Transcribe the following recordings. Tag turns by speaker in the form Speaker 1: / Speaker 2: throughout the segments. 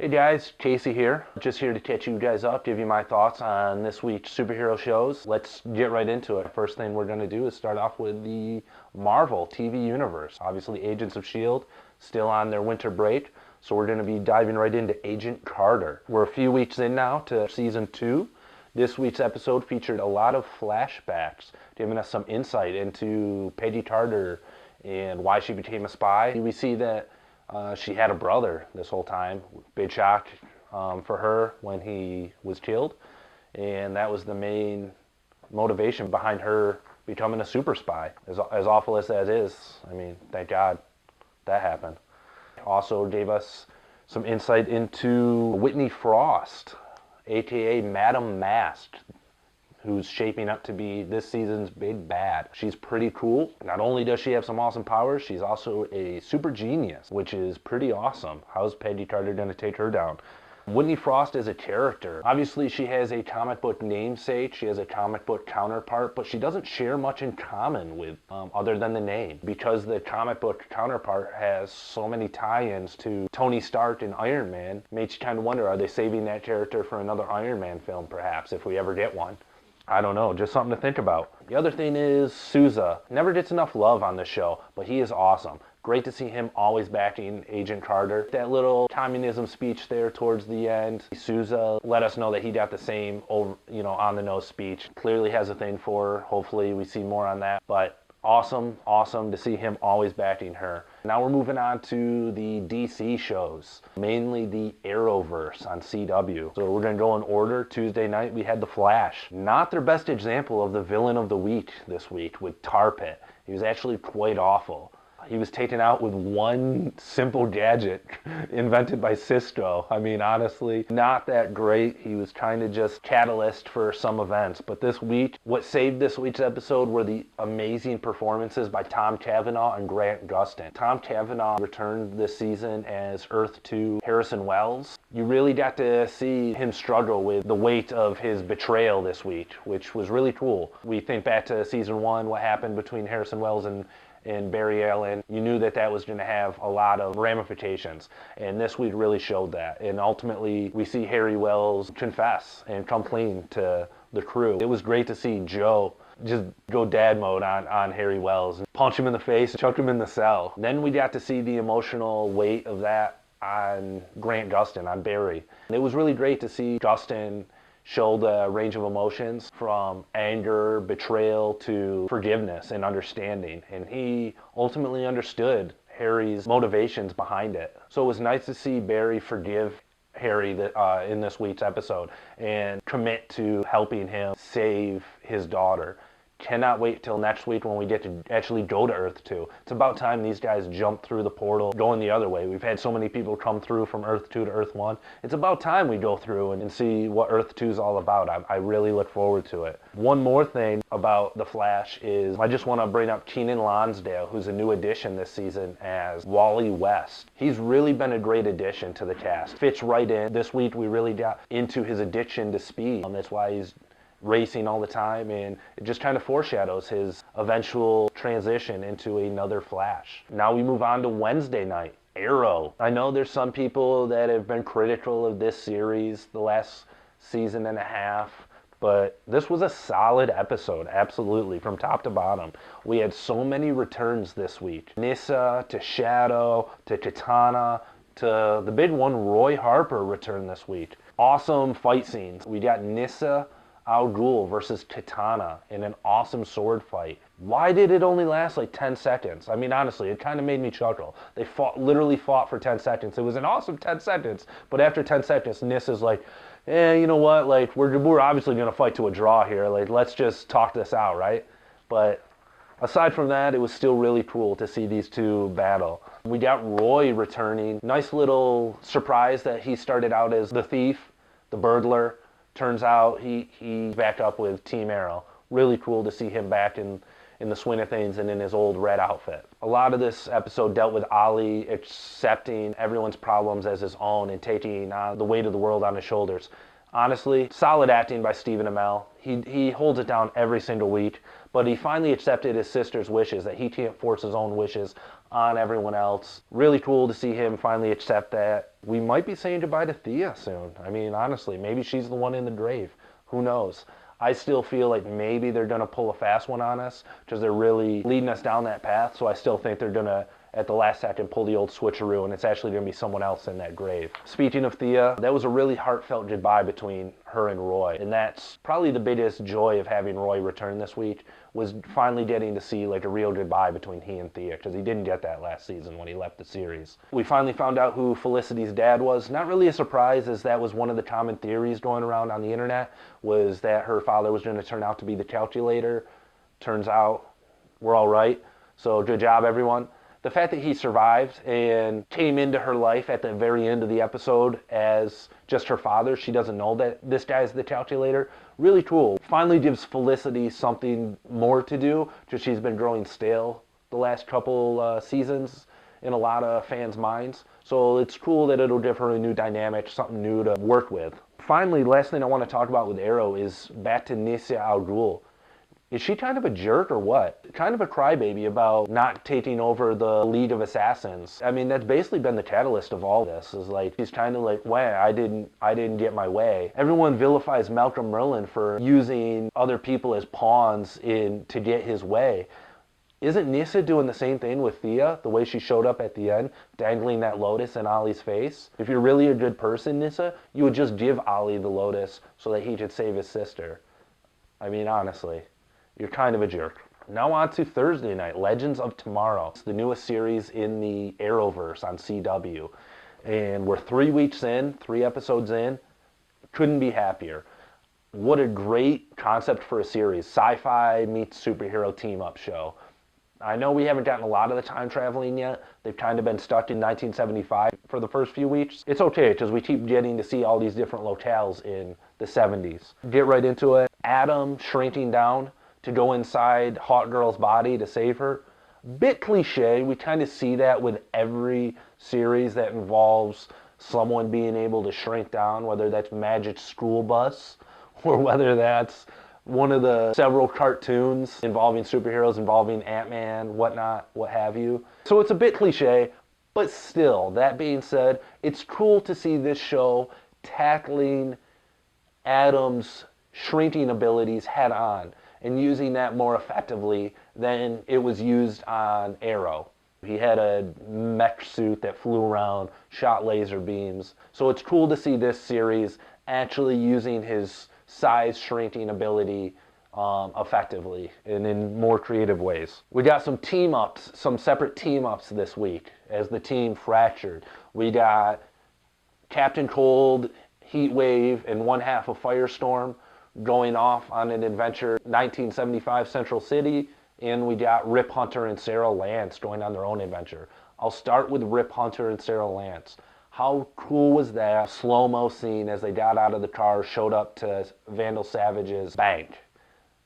Speaker 1: Hey guys, Casey here. Just here to catch you guys up, give you my thoughts on this week's superhero shows. Let's get right into it. First thing we're going to do is start off with the Marvel TV universe. Obviously, Agents of S.H.I.E.L.D. still on their winter break, so we're going to be diving right into Agent Carter. We're a few weeks in now to season 2. This week's episode featured a lot of flashbacks, giving us some insight into Peggy Carter and why she became a spy. We see that she had a brother this whole time. Big shock for her when he was killed. And that was the main motivation behind her becoming a super spy. As awful as that is, I mean, thank God that happened. Also gave us some insight into Whitney Frost, aka Madame Mask, who's shaping up to be this season's big bad. She's pretty cool. Not only does she have some awesome powers, she's also a super genius, which is pretty awesome. How's Peggy Carter gonna take her down? Whitney Frost is a character. Obviously, she has a comic book namesake, she has a comic book counterpart, but she doesn't share much in common with other than the name. Because the comic book counterpart has so many tie-ins to Tony Stark and Iron Man, makes you kind of wonder, are they saving that character for another Iron Man film, perhaps, if we ever get one? I don't know, just something to think about. The other thing is Sousa. Never gets enough love on this show, but he is awesome. Great to see him always backing Agent Carter. That little communism speech there towards the end, Sousa let us know that he got the same on-the-nose speech. Clearly has a thing for her. Hopefully we see more on that. But awesome to see him always backing her. Now we're moving on to the DC shows, mainly the Arrowverse on CW. So we're going to go in order. Tuesday night we had The Flash. Not their best example of the villain of the week this week with Tar Pit. He was actually quite awful. He was taken out with one simple gadget invented by Cisco. I mean, honestly, not that great. He was kind of just catalyst for some events. But this week, what saved this week's episode were the amazing performances by Tom Cavanaugh and Grant Gustin. Tom Cavanaugh returned this season as Earth 2 Harrison Wells. You really got to see him struggle with the weight of his betrayal this week, which was really cool. We think back to season 1, what happened between Harrison Wells and Barry Allen. You knew that was going to have a lot of ramifications, and this week really showed that. And ultimately, we see Harry Wells confess and come clean to the crew. It was great to see Joe just go dad mode on Harry Wells and punch him in the face and chuck him in the cell. Then we got to see the emotional weight of that on Grant Gustin, on Barry. And it was really great to see Gustin show the range of emotions from anger, betrayal, to forgiveness and understanding. And he ultimately understood Harry's motivations behind it. So it was nice to see Barry forgive Harry in this week's episode and commit to helping him save his daughter. Cannot wait till next week when we get to actually go to Earth 2. It's about time these guys jump through the portal, going the other way. We've had so many people come through from Earth 2 to Earth 1. It's about time we go through and see what Earth 2 is all about. I really look forward to it. One more thing about The Flash is I just want to bring up Kenan Lonsdale, who's a new addition this season as Wally West. He's really been a great addition to the cast. Fits right in. This week we really got into his addiction to speed. That's why he's racing all the time, and it just kind of foreshadows his eventual transition into another Flash. Now we move on to Wednesday night, Arrow. I know there's some people that have been critical of this series the last season and a half, but this was a solid episode, absolutely, from top to bottom. We had so many returns this week. Nyssa, to Shadow, to Katana, to the big one, Roy Harper returned this week. Awesome fight scenes. We got Nyssa Al Ghul versus Katana in an awesome sword fight. Why did it only last like 10 seconds? I mean, honestly, it kind of made me chuckle. They literally fought for 10 seconds. It was an awesome 10 seconds, but after 10 seconds, Nyssa's like, you know what? Like, we're obviously going to fight to a draw here. Like, let's just talk this out, right? But aside from that, it was still really cool to see these two battle. We got Roy returning. Nice little surprise that he started out as the thief, the burglar. Turns out he backed up with Team Arrow. Really cool to see him back in the swing of things and in his old red outfit. A lot of this episode dealt with Ollie accepting everyone's problems as his own and taking the weight of the world on his shoulders. Honestly, solid acting by Stephen Amell. He holds it down every single week, but he finally accepted his sister's wishes, that he can't force his own wishes on everyone else. Really cool to see him finally accept that. We might be saying goodbye to Thea soon. I mean, honestly, maybe she's the one in the grave. Who knows? I still feel like maybe they're going to pull a fast one on us because they're really leading us down that path. So I still think they're going to, at the last second, pull the old switcheroo, and it's actually going to be someone else in that grave. Speaking of Thea, that was a really heartfelt goodbye between her and Roy, and that's probably the biggest joy of having Roy return this week, was finally getting to see like a real goodbye between he and Thea, because he didn't get that last season when he left the series. We finally found out who Felicity's dad was. Not really a surprise, as that was one of the common theories going around on the internet, was that her father was going to turn out to be the calculator. Turns out we're all right, so good job everyone. The fact that he survived and came into her life at the very end of the episode as just her father, she doesn't know that this guy's the calculator, really cool. Finally gives Felicity something more to do, because she's been growing stale the last couple seasons in a lot of fans' minds. So it's cool that it'll give her a new dynamic, something new to work with. Finally, last thing I want to talk about with Arrow is back to Nyssa Al Ghul. Is she kind of a jerk or what? Kind of a crybaby about not taking over the League of Assassins. I mean, that's basically been the catalyst of all this. Is like she's kind of like, "Well, I didn't get my way." Everyone vilifies Malcolm Merlyn for using other people as pawns to get his way. Isn't Nyssa doing the same thing with Thea? The way she showed up at the end, dangling that lotus in Ollie's face. If you're really a good person, Nyssa, you would just give Ollie the lotus so that he could save his sister. I mean, honestly. You're kind of a jerk. Now on to Thursday night, Legends of Tomorrow. It's the newest series in the Arrowverse on CW. And we're 3 weeks in, 3 episodes in. Couldn't be happier. What a great concept for a series. Sci-fi meets superhero team-up show. I know we haven't gotten a lot of the time traveling yet. They've kind of been stuck in 1975 for the first few weeks. It's okay, because we keep getting to see all these different locales in the 70s. Get right into it. Adam shrinking down to go inside Hawkgirl's body to save her. Bit cliche, we kind of see that with every series that involves someone being able to shrink down, whether that's Magic School Bus, or whether that's one of the several cartoons involving superheroes, involving Ant-Man, whatnot, what have you. So it's a bit cliche, but still, that being said, it's cool to see this show tackling Adam's shrinking abilities head on, and using that more effectively than it was used on Arrow. He had a mech suit that flew around, shot laser beams. So it's cool to see this series actually using his size shrinking ability effectively and in more creative ways. We got some team-ups, some separate team-ups this week as the team fractured. We got Captain Cold, Heatwave, and one half of Firestorm going off on an adventure, 1975 Central City, and we got Rip Hunter and Sarah Lance going on their own adventure. I'll start with Rip Hunter and Sarah Lance. How cool was that slow-mo scene as they got out of the car, showed up to Vandal Savage's bank?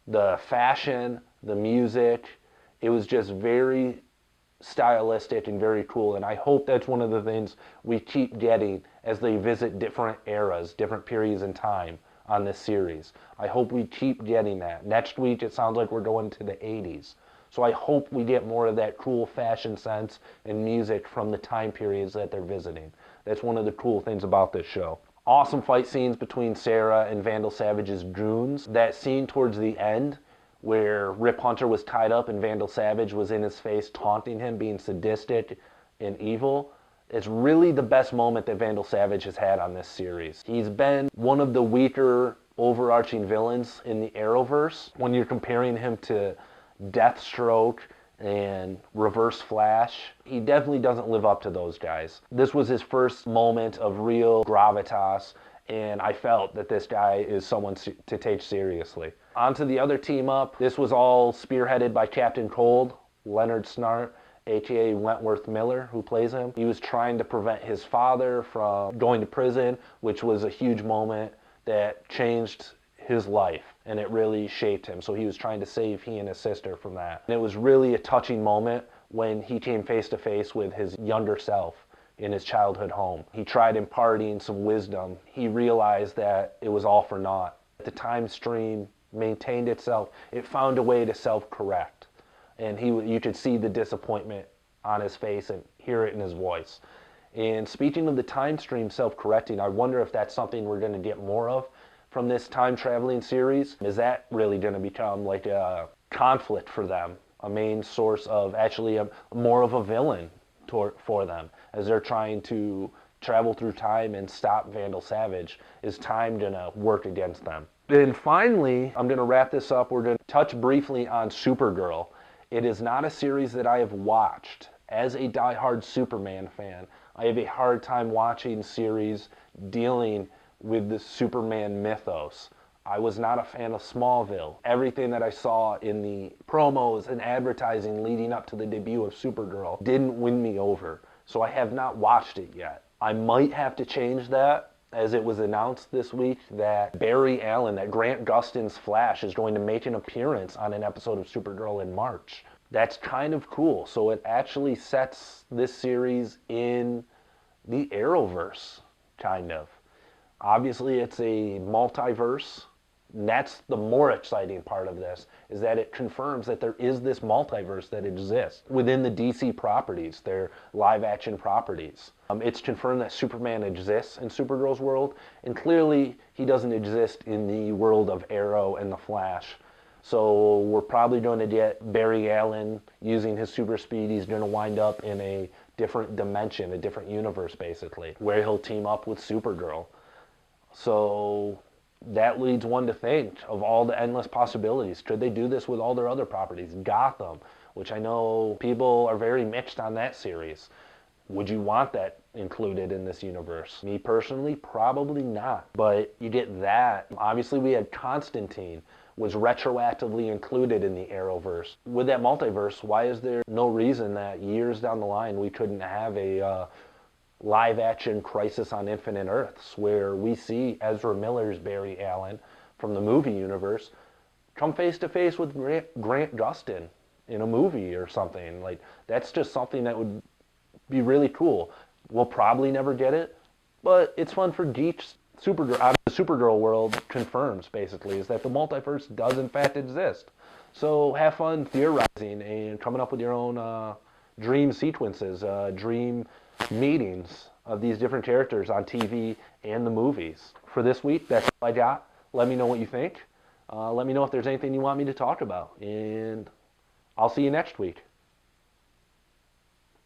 Speaker 1: The fashion, the music, it was just very stylistic and very cool, and I hope that's one of the things we keep getting as they visit different eras, different periods in time on this series. I hope we keep getting that. Next week it sounds like we're going to the 80s. So I hope we get more of that cool fashion sense and music from the time periods that they're visiting. That's one of the cool things about this show. Awesome fight scenes between Sarah and Vandal Savage's goons. That scene towards the end where Rip Hunter was tied up and Vandal Savage was in his face taunting him, being sadistic and evil. It's really the best moment that Vandal Savage has had on this series. He's been one of the weaker overarching villains in the Arrowverse. When you're comparing him to Deathstroke and Reverse Flash, he definitely doesn't live up to those guys. This was his first moment of real gravitas, and I felt that this guy is someone to take seriously. On to the other team up. This was all spearheaded by Captain Cold, Leonard Snart, aka Wentworth Miller, who plays him. He was trying to prevent his father from going to prison, which was a huge moment that changed his life, and it really shaped him. So he was trying to save he and his sister from that. And it was really a touching moment when he came face to face with his younger self, in his childhood home. He tried imparting some wisdom. He realized that it was all for naught. The time stream maintained itself. It found a way to self-correct. And you could see the disappointment on his face and hear it in his voice. And speaking of the time stream self-correcting, I wonder if that's something we're going to get more of from this time traveling series. Is that really going to become like a conflict for them, a main source of actually more of a villain for them as they're trying to travel through time and stop Vandal Savage? Is time going to work against them? And finally, I'm going to wrap this up. We're going to touch briefly on Supergirl. It is not a series that I have watched. As a diehard Superman fan, I have a hard time watching series dealing with the Superman mythos. I was not a fan of Smallville. Everything that I saw in the promos and advertising leading up to the debut of Supergirl didn't win me over, so I have not watched it yet. I might have to change that, as it was announced this week that Barry Allen, that Grant Gustin's Flash, is going to make an appearance on an episode of Supergirl in March. That's kind of cool. So it actually sets this series in the Arrowverse, kind of. Obviously, it's a multiverse. And that's the more exciting part of this, is that it confirms that there is this multiverse that exists within the DC properties, their live-action properties. It's confirmed that Superman exists in Supergirl's world, and clearly he doesn't exist in the world of Arrow and the Flash. So we're probably going to get Barry Allen using his super speed. He's going to wind up in a different dimension, a different universe, basically, where he'll team up with Supergirl. So that leads one to think of all the endless possibilities. Could they do this with all their other properties? Gotham, which I know people are very mixed on that series. Would you want that included in this universe? Me personally, probably not. But you get that. Obviously, we had Constantine was retroactively included in the Arrowverse. With that multiverse, why is there no reason that years down the line we couldn't have a live-action Crisis on Infinite Earths, where we see Ezra Miller's Barry Allen from the movie universe come face-to-face with Grant Gustin in a movie or something. Like, that's just something that would be really cool. We'll probably never get it, but it's fun for geeks. Supergirl, out of the Supergirl world, confirms, basically, is that the multiverse does in fact exist. So have fun theorizing and coming up with your own dream sequences, dream meetings of these different characters on TV and the movies. For this week, that's all I got. Let me know what you think. Let me know if there's anything you want me to talk about. And I'll see you next week.